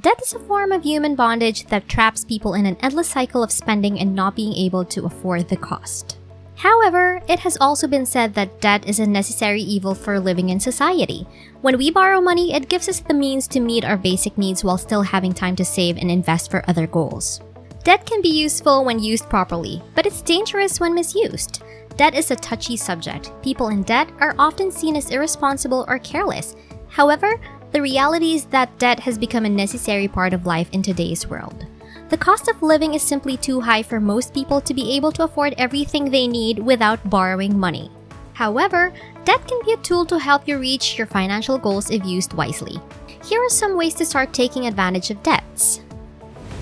Debt is a form of human bondage that traps people in an endless cycle of spending and not being able to afford the cost. However, it has also been said that debt is a necessary evil for living in society. When we borrow money, it gives us the means to meet our basic needs while still having time to save and invest for other goals. Debt can be useful when used properly, but it's dangerous when misused. Debt is a touchy subject. People in debt are often seen as irresponsible or careless. However, the reality is that debt has become a necessary part of life in today's world. The cost of living is simply too high for most people to be able to afford everything they need without borrowing money. However, debt can be a tool to help you reach your financial goals if used wisely. Here are some ways to start taking advantage of debts.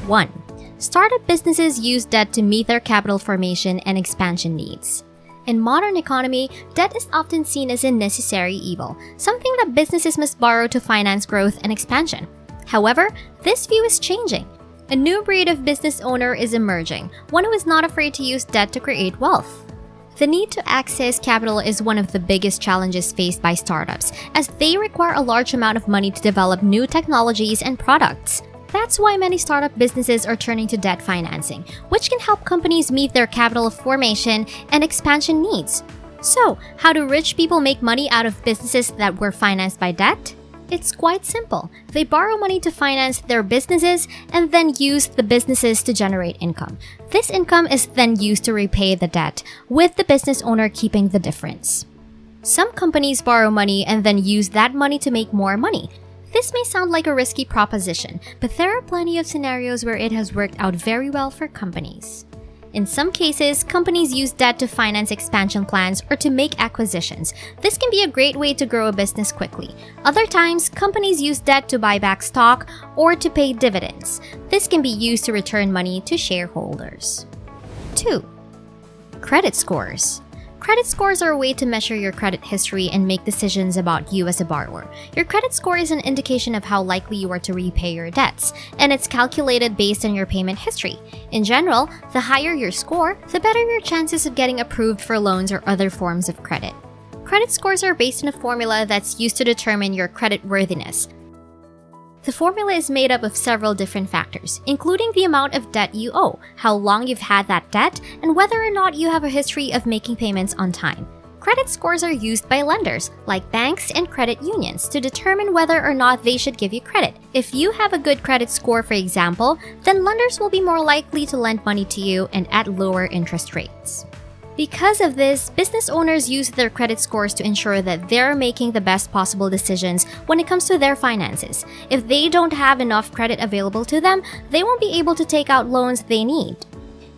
1. Startup businesses use debt to meet their capital formation and expansion needs. In modern economy, debt is often seen as a necessary evil, something that businesses must borrow to finance growth and expansion. However, this view is changing. A new breed of business owner is emerging, one who is not afraid to use debt to create wealth. The need to access capital is one of the biggest challenges faced by startups, as they require a large amount of money to develop new technologies and products. That's why many startup businesses are turning to debt financing, which can help companies meet their capital formation and expansion needs. So, how do rich people make money out of businesses that were financed by debt? It's quite simple. They borrow money to finance their businesses and then use the businesses to generate income. This income is then used to repay the debt, with the business owner keeping the difference. Some companies borrow money and then use that money to make more money. This may sound like a risky proposition, but there are plenty of scenarios where it has worked out very well for companies. In some cases, companies use debt to finance expansion plans or to make acquisitions. This can be a great way to grow a business quickly. Other times, companies use debt to buy back stock or to pay dividends. This can be used to return money to shareholders. 2. Credit scores. Credit scores are a way to measure your credit history and make decisions about you as a borrower. Your credit score is an indication of how likely you are to repay your debts, and it's calculated based on your payment history. In general, the higher your score, the better your chances of getting approved for loans or other forms of credit. Credit scores are based on a formula that's used to determine your credit worthiness. The formula is made up of several different factors, including the amount of debt you owe, how long you've had that debt, and whether or not you have a history of making payments on time. Credit scores are used by lenders, like banks and credit unions, to determine whether or not they should give you credit. If you have a good credit score, for example, then lenders will be more likely to lend money to you and at lower interest rates. Because of this, business owners use their credit scores to ensure that they're making the best possible decisions when it comes to their finances. If they don't have enough credit available to them, they won't be able to take out loans they need.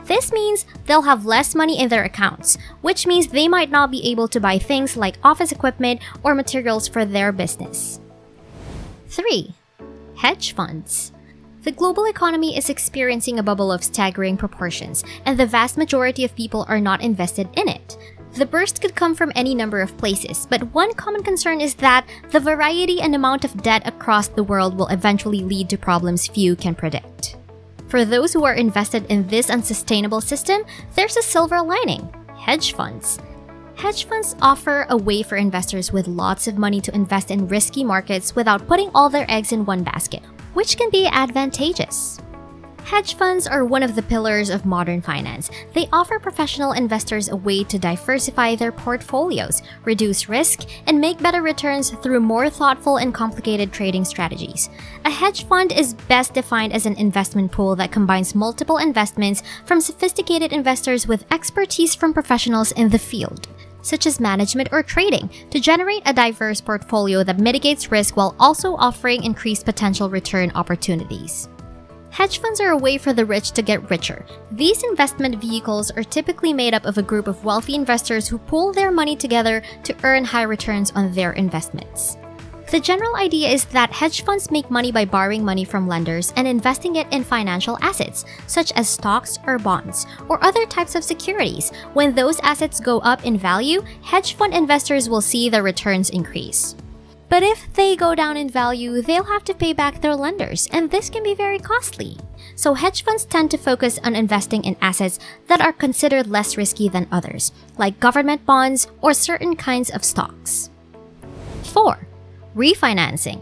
This means they'll have less money in their accounts, which means they might not be able to buy things like office equipment or materials for their business. 3. Hedge funds. The global economy is experiencing a bubble of staggering proportions, and the vast majority of people are not invested in it. The burst could come from any number of places, but one common concern is that the variety and amount of debt across the world will eventually lead to problems few can predict. For those who are invested in this unsustainable system, there's a silver lining: hedge funds. Hedge funds offer a way for investors with lots of money to invest in risky markets without putting all their eggs in one basket, which can be advantageous. Hedge funds are one of the pillars of modern finance. They offer professional investors a way to diversify their portfolios, reduce risk, and make better returns through more thoughtful and complicated trading strategies. A hedge fund is best defined as an investment pool that combines multiple investments from sophisticated investors with expertise from professionals in the field, such as management or trading, to generate a diverse portfolio that mitigates risk while also offering increased potential return opportunities. Hedge funds are a way for the rich to get richer. These investment vehicles are typically made up of a group of wealthy investors who pool their money together to earn high returns on their investments. The general idea is that hedge funds make money by borrowing money from lenders and investing it in financial assets, such as stocks or bonds, or other types of securities. When those assets go up in value, hedge fund investors will see their returns increase. But if they go down in value, they'll have to pay back their lenders, and this can be very costly. So hedge funds tend to focus on investing in assets that are considered less risky than others, like government bonds or certain kinds of stocks. 4. Refinancing.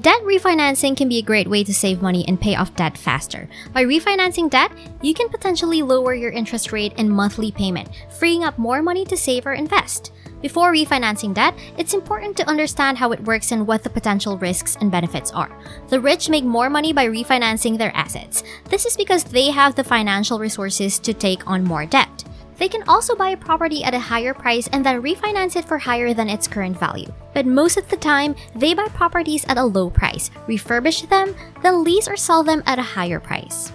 Debt refinancing can be a great way to save money and pay off debt faster. By refinancing debt, you can potentially lower your interest rate and monthly payment, freeing up more money to save or invest. Before refinancing debt, it's important to understand how it works and what the potential risks and benefits are. The rich make more money by refinancing their assets. This is because they have the financial resources to take on more debt. They can also buy a property at a higher price and then refinance it for higher than its current value. But most of the time, they buy properties at a low price, refurbish them, then lease or sell them at a higher price.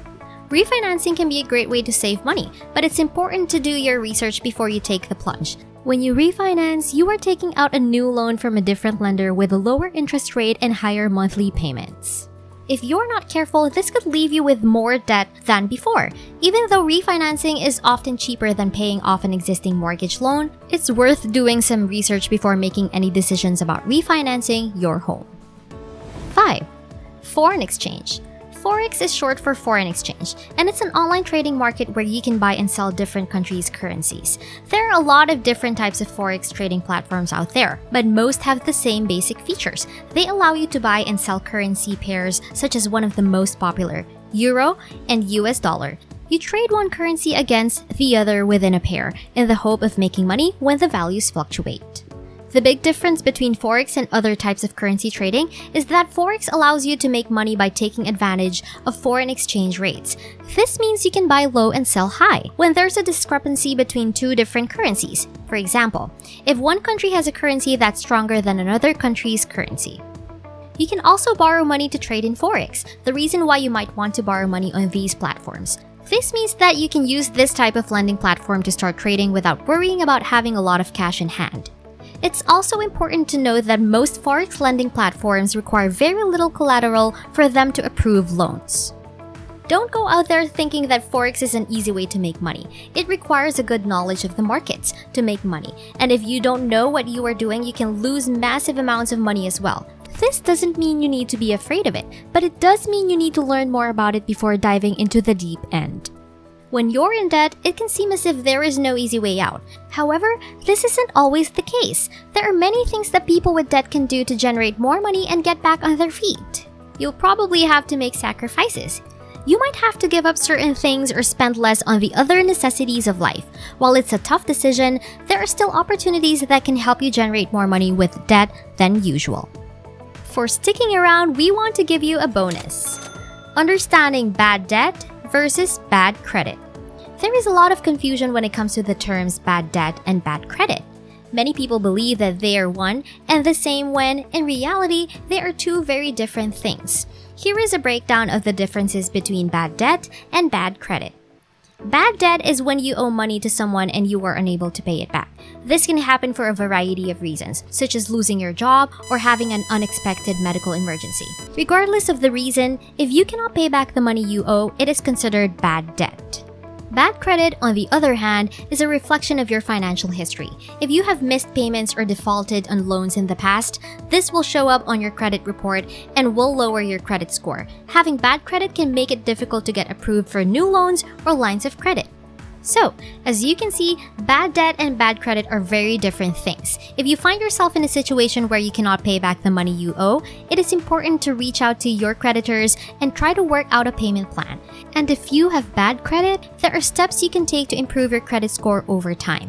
Refinancing can be a great way to save money, but it's important to do your research before you take the plunge. When you refinance, you are taking out a new loan from a different lender with a lower interest rate and higher monthly payments. If you're not careful, this could leave you with more debt than before. Even though refinancing is often cheaper than paying off an existing mortgage loan, it's worth doing some research before making any decisions about refinancing your home. 5. Foreign exchange. Forex is short for foreign exchange, and it's an online trading market where you can buy and sell different countries' currencies. There are a lot of different types of Forex trading platforms out there, but most have the same basic features. They allow you to buy and sell currency pairs such as one of the most popular, Euro and US dollar. You trade one currency against the other within a pair in the hope of making money when the values fluctuate. The big difference between Forex and other types of currency trading is that Forex allows you to make money by taking advantage of foreign exchange rates. This means you can buy low and sell high when there's a discrepancy between two different currencies. For example, if one country has a currency that's stronger than another country's currency. You can also borrow money to trade in Forex, the reason why you might want to borrow money on these platforms. This means that you can use this type of lending platform to start trading without worrying about having a lot of cash in hand. It's also important to note that most Forex lending platforms require very little collateral for them to approve loans. Don't go out there thinking that Forex is an easy way to make money. It requires a good knowledge of the markets to make money, and if you don't know what you are doing, you can lose massive amounts of money as well. This doesn't mean you need to be afraid of it, but it does mean you need to learn more about it before diving into the deep end. When you're in debt, it can seem as if there is no easy way out. However, this isn't always the case. There are many things that people with debt can do to generate more money and get back on their feet. You'll probably have to make sacrifices. You might have to give up certain things or spend less on the other necessities of life. While it's a tough decision, there are still opportunities that can help you generate more money with debt than usual. For sticking around, we want to give you a bonus. Understanding bad debt versus bad credit. There is a lot of confusion when it comes to the terms bad debt and bad credit. Many people believe that they are one and the same when, in reality, they are two very different things. Here is a breakdown of the differences between bad debt and bad credit. Bad debt is when you owe money to someone and you are unable to pay it back. This can happen for a variety of reasons, such as losing your job or having an unexpected medical emergency. Regardless of the reason, if you cannot pay back the money you owe, it is considered bad debt. Bad credit, on the other hand, is a reflection of your financial history. If you have missed payments or defaulted on loans in the past, this will show up on your credit report and will lower your credit score. Having bad credit can make it difficult to get approved for new loans or lines of credit. So, as you can see, bad debt and bad credit are very different things. If you find yourself in a situation where you cannot pay back the money you owe, it is important to reach out to your creditors and try to work out a payment plan. And if you have bad credit, there are steps you can take to improve your credit score over time.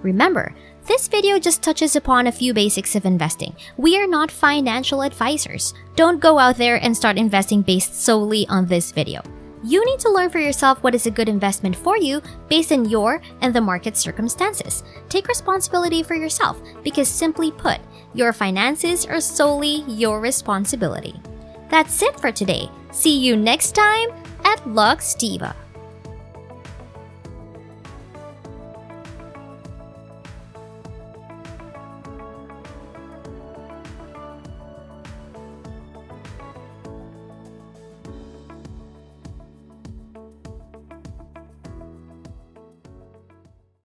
Remember, this video just touches upon a few basics of investing. We are not financial advisors. Don't go out there and start investing based solely on this video. You need to learn for yourself what is a good investment for you based on your and the market circumstances. Take responsibility for yourself because, simply put, your finances are solely your responsibility. That's it for today. See you next time at Lux Diva.